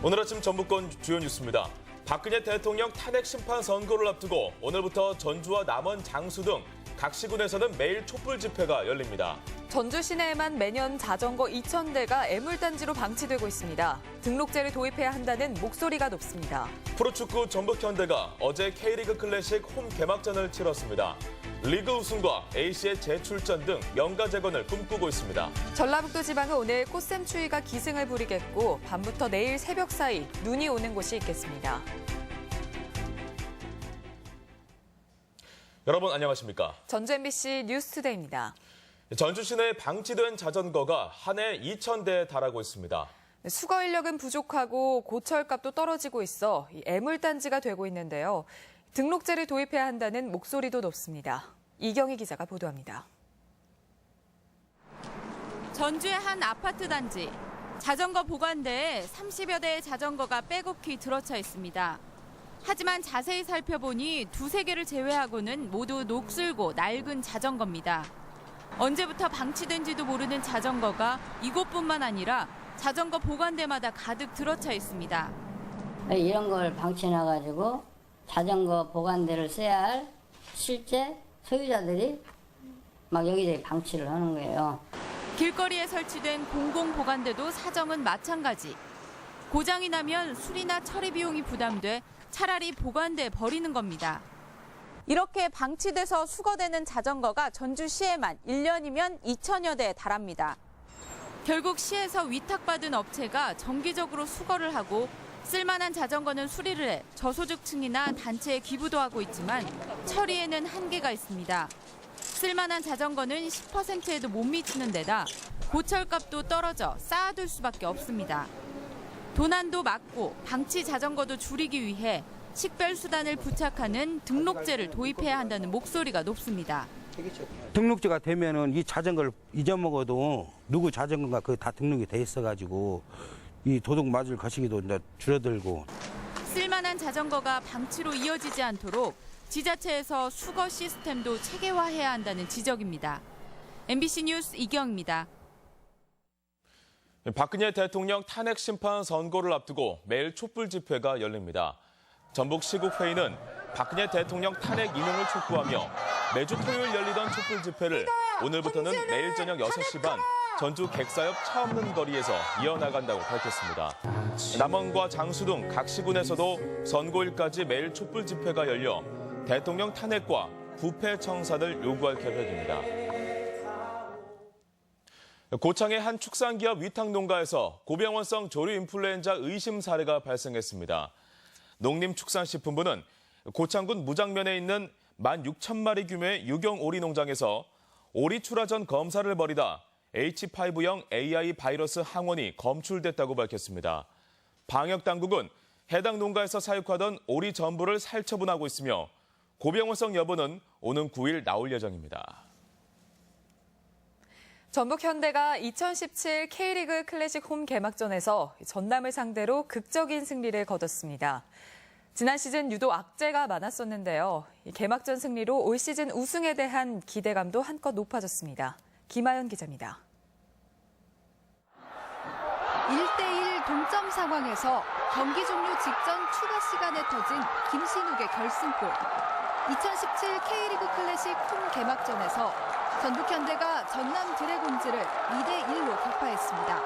오늘 아침 전북권 주요 뉴스입니다. 박근혜 대통령 탄핵 심판 선고를 앞두고 오늘부터 전주와 남원, 장수 등 각 시군에서는 매일 촛불 집회가 열립니다. 전주 시내에만 매년 자전거 2,000대가 애물단지로 방치되고 있습니다. 등록제를 도입해야 한다는 목소리가 높습니다. 프로축구 전북현대가 어제 K리그 클래식 홈 개막전을 치렀습니다. 리그 우승과 A시의 재출전 등 명가 재건을 꿈꾸고 있습니다. 전라북도 지방은 오늘 꽃샘 추위가 기승을 부리겠고 밤부터 내일 새벽 사이 눈이 오는 곳이 있겠습니다. 여러분 안녕하십니까? 전주 MBC 뉴스투데이입니다. 전주 시내에 방치된 자전거가 한 해 2,000대에 달하고 있습니다. 수거 인력은 부족하고 고철값도 떨어지고 있어 애물단지가 되고 있는데요. 등록제를 도입해야 한다는 목소리도 높습니다. 이경희 기자가 보도합니다. 전주의 한 아파트 단지. 자전거 보관대에 30여 대의 자전거가 빼곡히 들어차 있습니다. 하지만 자세히 살펴보니 두세 개를 제외하고는 모두 녹슬고 낡은 자전거입니다. 언제부터 방치된지도 모르는 자전거가 이곳뿐만 아니라 자전거 보관대마다 가득 들어차 있습니다. 이런 걸 방치해놔가지고 자전거 보관대를 써야 할 실제 소유자들이 막 여기저기 방치를 하는 거예요. 길거리에 설치된 공공보관대도 사정은 마찬가지. 고장이 나면 수리나 처리 비용이 부담돼 차라리 보관대에 버리는 겁니다. 이렇게 방치돼서 수거되는 자전거가 전주시에만 1년이면 2,000여 대에 달합니다. 결국 시에서 위탁받은 업체가 정기적으로 수거를 하고 쓸만한 자전거는 수리를 해 저소득층이나 단체에 기부도 하고 있지만 처리에는 한계가 있습니다. 쓸만한 자전거는 10%에도 못 미치는 데다 고철값도 떨어져 쌓아둘 수밖에 없습니다. 도난도 막고 방치 자전거도 줄이기 위해 식별수단을 부착하는 등록제를 도입해야 한다는 목소리가 높습니다. 등록제가 되면은 이 자전거를 잊어먹어도 누구 자전거가 그 다 등록이 돼 있어가지고 이 도둑 맞을 거시기도 이제 줄어들고. 쓸만한 자전거가 방치로 이어지지 않도록 지자체에서 수거 시스템도 체계화해야 한다는 지적입니다. MBC 뉴스 이경입니다. 박근혜 대통령 탄핵 심판 선고를 앞두고 매일 촛불 집회가 열립니다. 전북 시국회의는 박근혜 대통령 탄핵 이행을 촉구하며 매주 토요일 열리던 촛불 집회를 오늘부터는 매일 저녁 6시 반 전주 객사역 차 없는 거리에서 이어나간다고 밝혔습니다. 남원과 장수 등 각 시군에서도 선고일까지 매일 촛불 집회가 열려 대통령 탄핵과 부패 청산을 요구할 계획입니다. 고창의 한 축산기업 위탁농가에서 고병원성 조류 인플루엔자 의심 사례가 발생했습니다. 농림축산식품부는 고창군 무장면에 있는 16,000마리 규모의 유경 오리 농장에서 오리 출하 전 검사를 벌이다 H5형 AI 바이러스 항원이 검출됐다고 밝혔습니다. 방역당국은 해당 농가에서 사육하던 오리 전부를 살처분하고 있으며 고병원성 여부는 오는 9일 나올 예정입니다. 전북현대가 2017 K리그 클래식 홈 개막전에서 전남을 상대로 극적인 승리를 거뒀습니다. 지난 시즌 유독 악재가 많았었는데요. 개막전 승리로 올 시즌 우승에 대한 기대감도 한껏 높아졌습니다. 김아연 기자입니다. 1대1 동점 상황에서 경기 종료 직전 추가 시간에 터진 김신욱의 결승골. 2017 K리그 클래식 홈 개막전에서 전북현대가 전남 드래곤즈를 2대1로 격파했습니다.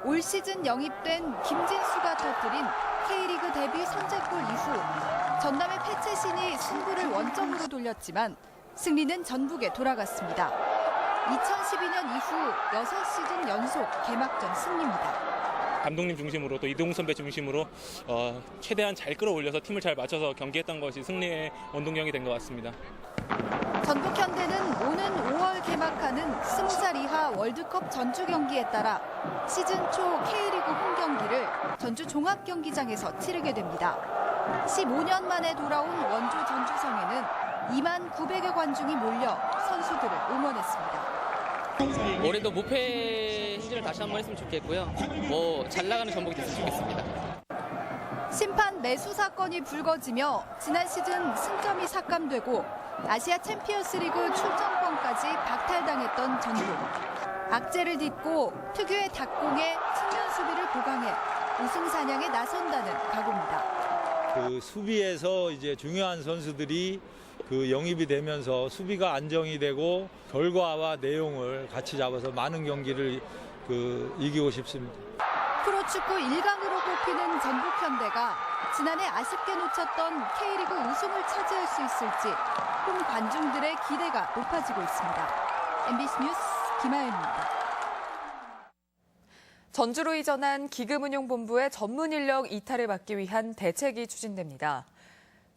올 시즌 영입된 김진수가 터뜨린 K리그 데뷔 선제골 이후 전남의 패채신이 승부를 원점으로 돌렸지만 승리는 전북에 돌아갔습니다. 2012년 이후 6시즌 연속 개막전 승리입니다. 감독님 중심으로 또 이동 선배 중심으로 최대한 잘 끌어올려서 팀을 잘 맞춰서 경기했던 것이 승리의 원동력이 된 것 같습니다. 전북현대는 오는 5월 개막하는 20살 이하 월드컵 전주 경기에 따라 시즌 초 K리그 홈 경기를 전주 종합경기장에서 치르게 됩니다. 15년 만에 돌아온 원조 전주성에는 2만 900여 관중이 몰려 선수들을 응원했습니다. 올해도 무패 행진을 다시 한번 했으면 좋겠고요. 잘 나가는 전북이 됐으면 좋겠습니다. 심판 매수 사건이 불거지며 지난 시즌 승점이 삭감되고 아시아 챔피언스 리그 출전권까지 박탈당했던 전북. 악재를 딛고 특유의 닭공에 측면 수비를 보강해 우승 사냥에 나선다는 각오입니다. 그 수비에서 이제 중요한 선수들이 그 영입이 되면서 수비가 안정이 되고 결과와 내용을 같이 잡아서 많은 경기를 이기고 싶습니다. 프로축구 1강으로 꼽히는 전북현대가 지난해 아쉽게 놓쳤던 K리그 우승을 차지할 수 있을지 홈 관중들의 기대가 높아지고 있습니다. MBC 뉴스 김하연입니다. 전주로 이전한 기금운용본부의 전문 인력 이탈을 막기 위한 대책이 추진됩니다.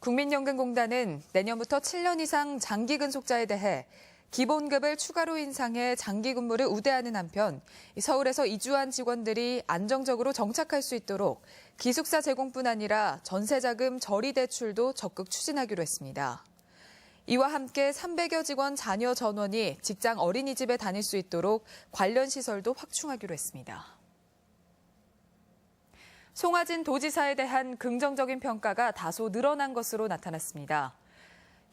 국민연금공단은 내년부터 7년 이상 장기 근속자에 대해 기본급을 추가로 인상해 장기 근무를 우대하는 한편 서울에서 이주한 직원들이 안정적으로 정착할 수 있도록 기숙사 제공뿐 아니라 전세자금 저리 대출도 적극 추진하기로 했습니다. 이와 함께 300여 직원 자녀 전원이 직장 어린이집에 다닐 수 있도록 관련 시설도 확충하기로 했습니다. 송하진 도지사에 대한 긍정적인 평가가 다소 늘어난 것으로 나타났습니다.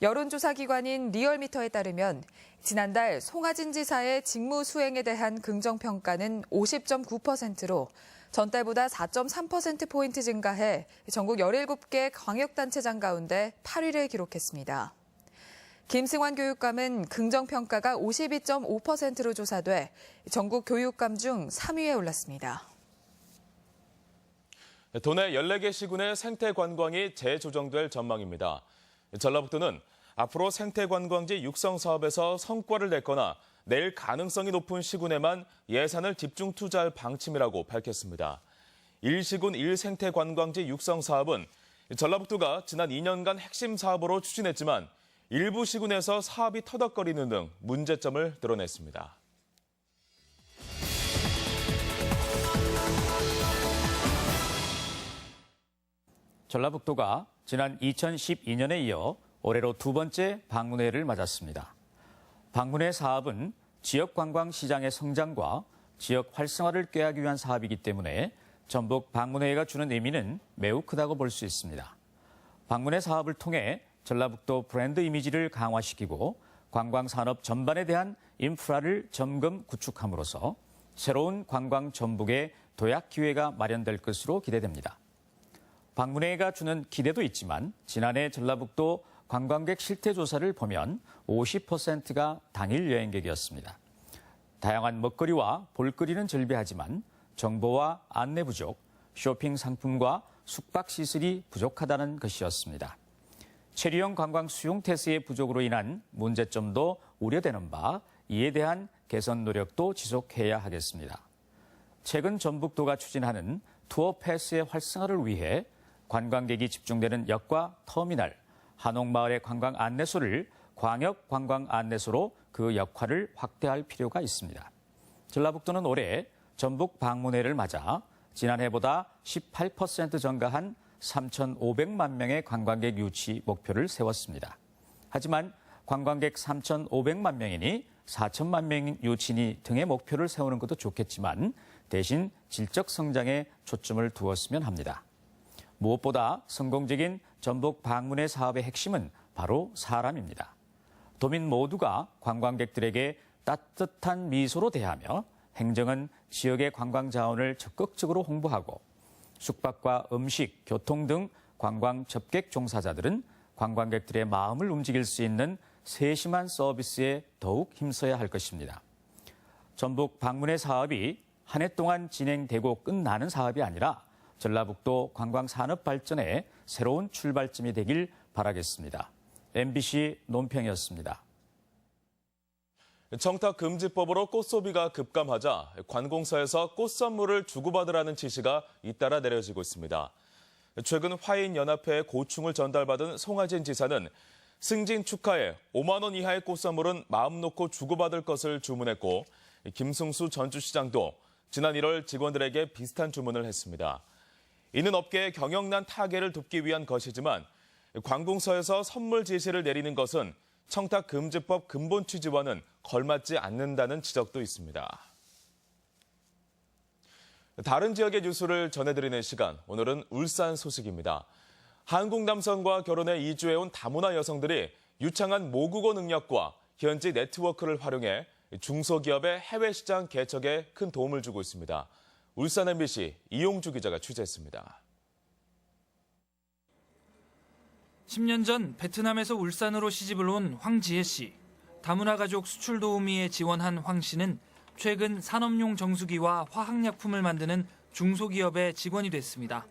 여론조사 기관인 리얼미터에 따르면 지난달 송하진 지사의 직무 수행에 대한 긍정평가는 50.9%로 전달보다 4.3%포인트 증가해 전국 17개 광역단체장 가운데 8위를 기록했습니다. 김승환 교육감은 긍정평가가 52.5%로 조사돼 전국 교육감 중 3위에 올랐습니다. 도내 14개 시군의 생태관광이 재조정될 전망입니다. 전라북도는 앞으로 생태관광지 육성 사업에서 성과를 냈거나 낼 가능성이 높은 시군에만 예산을 집중 투자할 방침이라고 밝혔습니다. 1시군 1생태관광지 육성 사업은 전라북도가 지난 2년간 핵심 사업으로 추진했지만 일부 시군에서 사업이 터덕거리는 등 문제점을 드러냈습니다. 전라북도가 지난 2012년에 이어 올해로 두 번째 방문회를 맞았습니다. 방문회 사업은 지역 관광 시장의 성장과 지역 활성화를 꾀하기 위한 사업이기 때문에 전북 방문회가 주는 의미는 매우 크다고 볼 수 있습니다. 방문회 사업을 통해 전라북도 브랜드 이미지를 강화시키고 관광 산업 전반에 대한 인프라를 점검 구축함으로써 새로운 관광 전북의 도약 기회가 마련될 것으로 기대됩니다. 방문회가 주는 기대도 있지만 지난해 전라북도 관광객 실태 조사를 보면 50%가 당일 여행객이었습니다. 다양한 먹거리와 볼거리는 즐비하지만 정보와 안내 부족, 쇼핑 상품과 숙박 시설이 부족하다는 것이었습니다. 체류형 관광 수용 태세의 부족으로 인한 문제점도 우려되는 바 이에 대한 개선 노력도 지속해야 하겠습니다. 최근 전북도가 추진하는 투어 패스의 활성화를 위해 관광객이 집중되는 역과 터미널, 한옥마을의 관광 안내소를 광역 관광 안내소로 그 역할을 확대할 필요가 있습니다. 전라북도는 올해 전북 방문회를 맞아 지난해보다 18% 증가한 3,500만 명의 관광객 유치 목표를 세웠습니다. 하지만 관광객 3,500만 명이니 4천만 명 유치니 등의 목표를 세우는 것도 좋겠지만 대신 질적 성장에 초점을 두었으면 합니다. 무엇보다 성공적인 전북 방문회 사업의 핵심은 바로 사람입니다. 도민 모두가 관광객들에게 따뜻한 미소로 대하며 행정은 지역의 관광 자원을 적극적으로 홍보하고 숙박과 음식, 교통 등 관광 접객 종사자들은 관광객들의 마음을 움직일 수 있는 세심한 서비스에 더욱 힘써야 할 것입니다. 전북 방문회 사업이 한 해 동안 진행되고 끝나는 사업이 아니라 전라북도 관광 산업 발전의 새로운 출발점이 되길 바라겠습니다. MBC 논평이었습니다. 청탁금지법으로 꽃소비가 급감하자 관공서에서 꽃 선물을 주고받으라는 지시가 잇따라 내려지고 있습니다. 최근 화인연합회에 고충을 전달받은 송하진 지사는 승진 축하에 5만 원 이하의 꽃 선물은 마음 놓고 주고받을 것을 주문했고 김승수 전주시장도 지난 1월 직원들에게 비슷한 주문을 했습니다. 이는 업계의 경영난 타개를 돕기 위한 것이지만 관공서에서 선물 지시를 내리는 것은 청탁금지법 근본 취지와는 걸맞지 않는다는 지적도 있습니다. 다른 지역의 뉴스를 전해드리는 시간, 오늘은 울산 소식입니다. 한국 남성과 결혼해 이주해온 다문화 여성들이 유창한 모국어 능력과 현지 네트워크를 활용해 중소기업의 해외 시장 개척에 큰 도움을 주고 있습니다. 울산 MBC 이용주 기자가 취재했습니다. 10년 전 베트남에서 울산으로 시집을 온 황지혜 씨. 다문화 가족 수출 도우미에 지원한 황 씨는 최근 산업용 정수기와 화학약품을 만드는 중소기업의 직원이 됐습니다.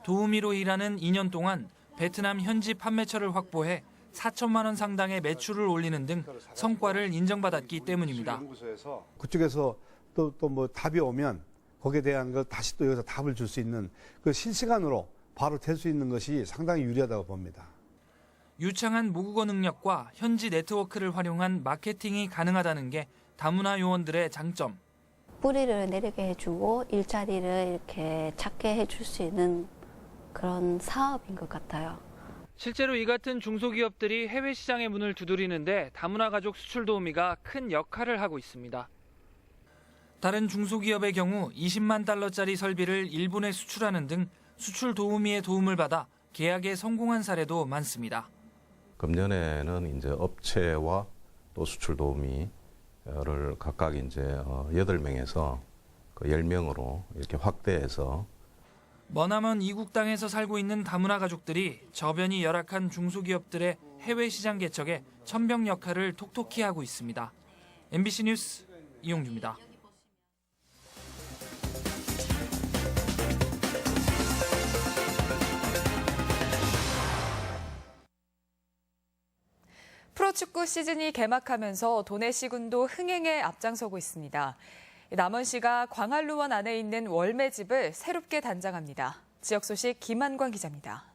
도우미로 일하는 2년 동안 베트남 현지 판매처를 확보해 4천만 원 상당의 매출을 올리는 등 성과를 인정받았기 때문입니다. 그쪽에서 또 뭐 답이 오면 거기에 대한 걸 다시 또 여기서 답을 줄 수 있는 그 실시간으로 바로 될 수 있는 것이 상당히 유리하다고 봅니다. 유창한 모국어 능력과 현지 네트워크를 활용한 마케팅이 가능하다는 게 다문화 요원들의 장점. 뿌리를 내리게 해주고 일자리를 이렇게 찾게 해줄 수 있는 그런 사업인 것 같아요. 실제로 이 같은 중소기업들이 해외 시장의 문을 두드리는데 다문화 가족 수출 도우미가 큰 역할을 하고 있습니다. 다른 중소기업의 경우 20만 달러짜리 설비를 일본에 수출하는 등 수출 도우미의 도움을 받아 계약에 성공한 사례도 많습니다. 금년에는 이제 업체와 또 수출 도우미를 각각 이제 8명에서 10명으로 이렇게 확대해서 머나먼 이국 땅에서 살고 있는 다문화 가족들이 저변이 열악한 중소기업들의 해외 시장 개척에 천병 역할을 톡톡히 하고 있습니다. MBC 뉴스 이용주입니다. 프로축구 시즌이 개막하면서 도내시군도 흥행에 앞장서고 있습니다. 남원시가 광안루원 안에 있는 월매집을 새롭게 단장합니다. 지역 소식 김한광 기자입니다.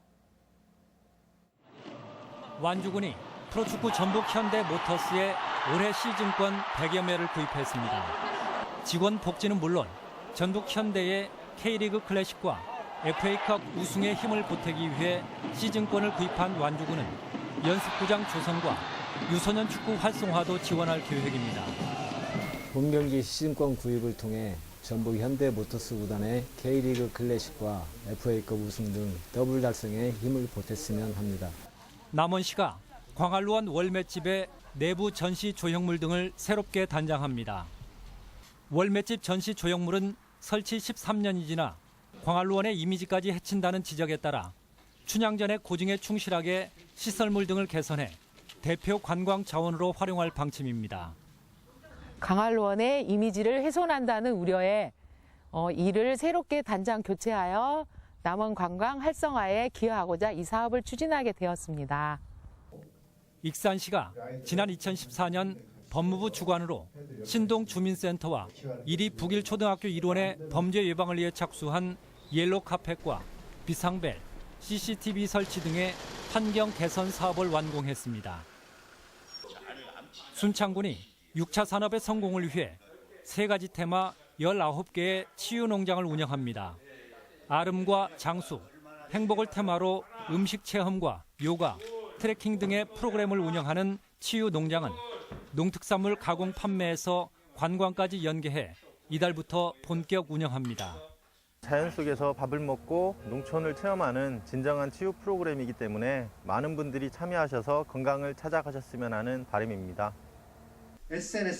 완주군이 프로축구 전북 현대모터스에 올해 시즌권 100여 매를 구입했습니다. 직원 복지는 물론 전북 현대의 K리그 클래식과 FA컵 우승에 힘을 보태기 위해 시즌권을 구입한 완주군은 연습구장 조성과 유소년 축구 활성화도 지원할 계획입니다. 본 경기 시즌권 구입을 통해 전북 현대모터스 구단의 K리그 클래식과 FA컵 우승 등 더블 달성에 힘을 보탰으면 합니다. 남원시가 광안루원 월맷집의 내부 전시 조형물 등을 새롭게 단장합니다. 월맷집 전시 조형물은 설치 13년이 지나 광안루원의 이미지까지 해친다는 지적에 따라 춘향전의 고증에 충실하게 시설물 등을 개선해 대표 관광 자원으로 활용할 방침입니다. 광안루원의 이미지를 훼손한다는 우려에 이를 새롭게 단장 교체하여 남원 관광 활성화에 기여하고자 이 사업을 추진하게 되었습니다. 익산시가 지난 2014년 법무부 주관으로 신동주민센터와 이리 북일초등학교 일원의 범죄 예방을 위해 착수한 옐로 카펫과 비상벨, CCTV 설치 등의 환경 개선 사업을 완공했습니다. 순창군이 6차 산업의 성공을 위해 3가지 테마 19개의 치유 농장을 운영합니다. 아름과 장수, 행복을 테마로 음식 체험과 요가, 트레킹 등의 프로그램을 운영하는 치유 농장은 농특산물 가공 판매에서 관광까지 연계해 이달부터 본격 운영합니다. 자연 속에서 밥을 먹고 농촌을 체험하는 진정한 치유 프로그램이기 때문에 많은 분들이 참여하셔서 건강을 찾아가셨으면 하는 바람입니다.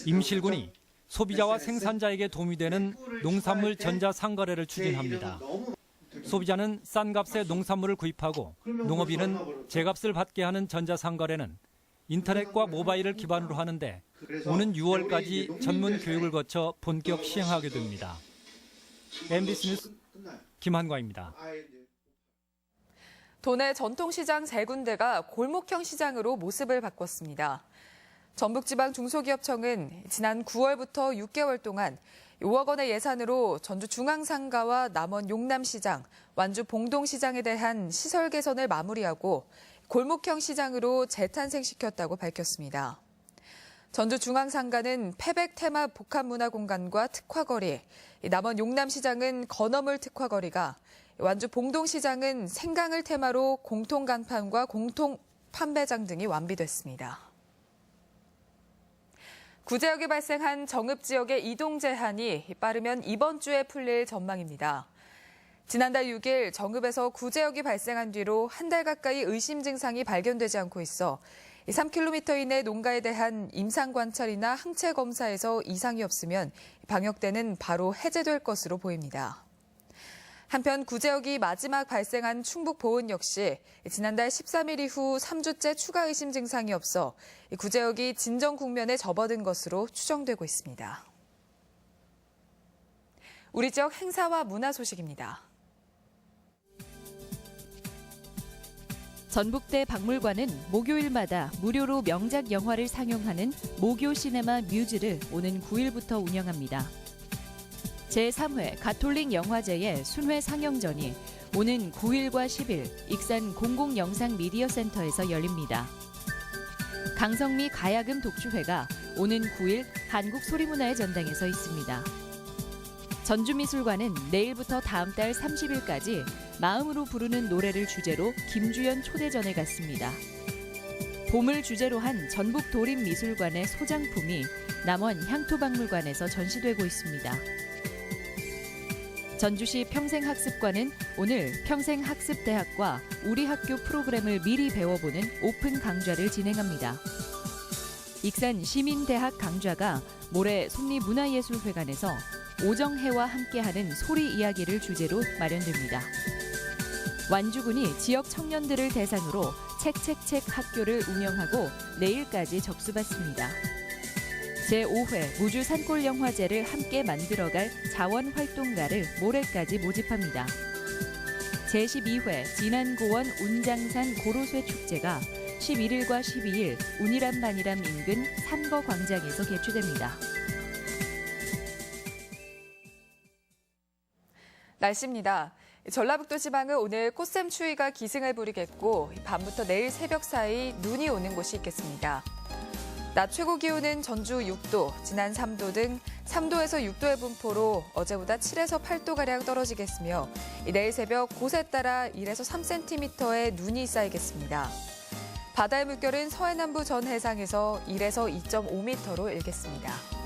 임실군이 소비자와 생산자에게 도움이 되는 농산물 전자상거래를 추진합니다. 소비자는 싼 값에 농산물을 구입하고 농업인은 제값을 받게 하는 전자상거래는 인터넷과 모바일을 기반으로 하는데 오는 6월까지 전문 교육을 거쳐 본격 시행하게 됩니다. MBC 뉴스 김한광입니다. 도내 전통시장 3군데가 골목형 시장으로 모습을 바꿨습니다. 전북지방중소기업청은 지난 9월부터 6개월 동안 5억 원의 예산으로 전주 중앙상가와 남원 용남시장, 완주 봉동시장에 대한 시설 개선을 마무리하고 골목형 시장으로 재탄생시켰다고 밝혔습니다. 전주 중앙상가는 패백 테마 복합문화공간과 특화거리, 남원 용남시장은 건어물 특화거리가, 완주 봉동시장은 생강을 테마로 공통 간판과 공통 판매장 등이 완비됐습니다. 구제역이 발생한 정읍 지역의 이동 제한이 빠르면 이번 주에 풀릴 전망입니다. 지난달 6일 정읍에서 구제역이 발생한 뒤로 한 달 가까이 의심 증상이 발견되지 않고 있어 3km 이내 농가에 대한 임상 관찰이나 항체 검사에서 이상이 없으면 방역대는 바로 해제될 것으로 보입니다. 한편 구제역이 마지막 발생한 충북 보은 역시 지난달 13일 이후 3주째 추가 의심 증상이 없어 구제역이 진정 국면에 접어든 것으로 추정되고 있습니다. 우리 지역 행사와 문화 소식입니다. 전북대 박물관은 목요일마다 무료로 명작 영화를 상영하는 목요 시네마 뮤즈를 오는 9일부터 운영합니다. 제3회 가톨릭 영화제의 순회 상영전이 오는 9일과 10일 익산 공공영상미디어센터에서 열립니다. 강성미 가야금 독주회가 오는 9일 한국소리문화의 전당에서 있습니다. 전주미술관은 내일부터 다음 달 30일까지 마음으로 부르는 노래를 주제로 김주연 초대전을 갖습니다. 봄을 주제로 한 전북도립미술관의 소장품이 남원 향토박물관에서 전시되고 있습니다. 전주시 평생학습관은 오늘 평생학습대학과 우리 학교 프로그램을 미리 배워보는 오픈 강좌를 진행합니다. 익산 시민대학 강좌가 모레 속리문화예술회관에서 오정혜와 함께하는 소리 이야기를 주제로 마련됩니다. 완주군이 지역 청년들을 대상으로 책책책 학교를 운영하고 내일까지 접수받습니다. 제5회 무주 산골 영화제를 함께 만들어갈 자원활동가를 모레까지 모집합니다. 제12회 진안고원 운장산 고로쇠 축제가 11일과 12일 운이람 만이람 인근 산거 광장에서 개최됩니다. 날씨입니다. 전라북도 지방은 오늘 꽃샘 추위가 기승을 부리겠고 밤부터 내일 새벽 사이 눈이 오는 곳이 있겠습니다. 낮 최고 기온은 전주 6도, 진안 3도 등 3도에서 6도의 분포로 어제보다 7에서 8도가량 떨어지겠으며 내일 새벽 곳에 따라 1에서 3cm의 눈이 쌓이겠습니다. 바다의 물결은 서해남부 전 해상에서 1에서 2.5m로 일겠습니다.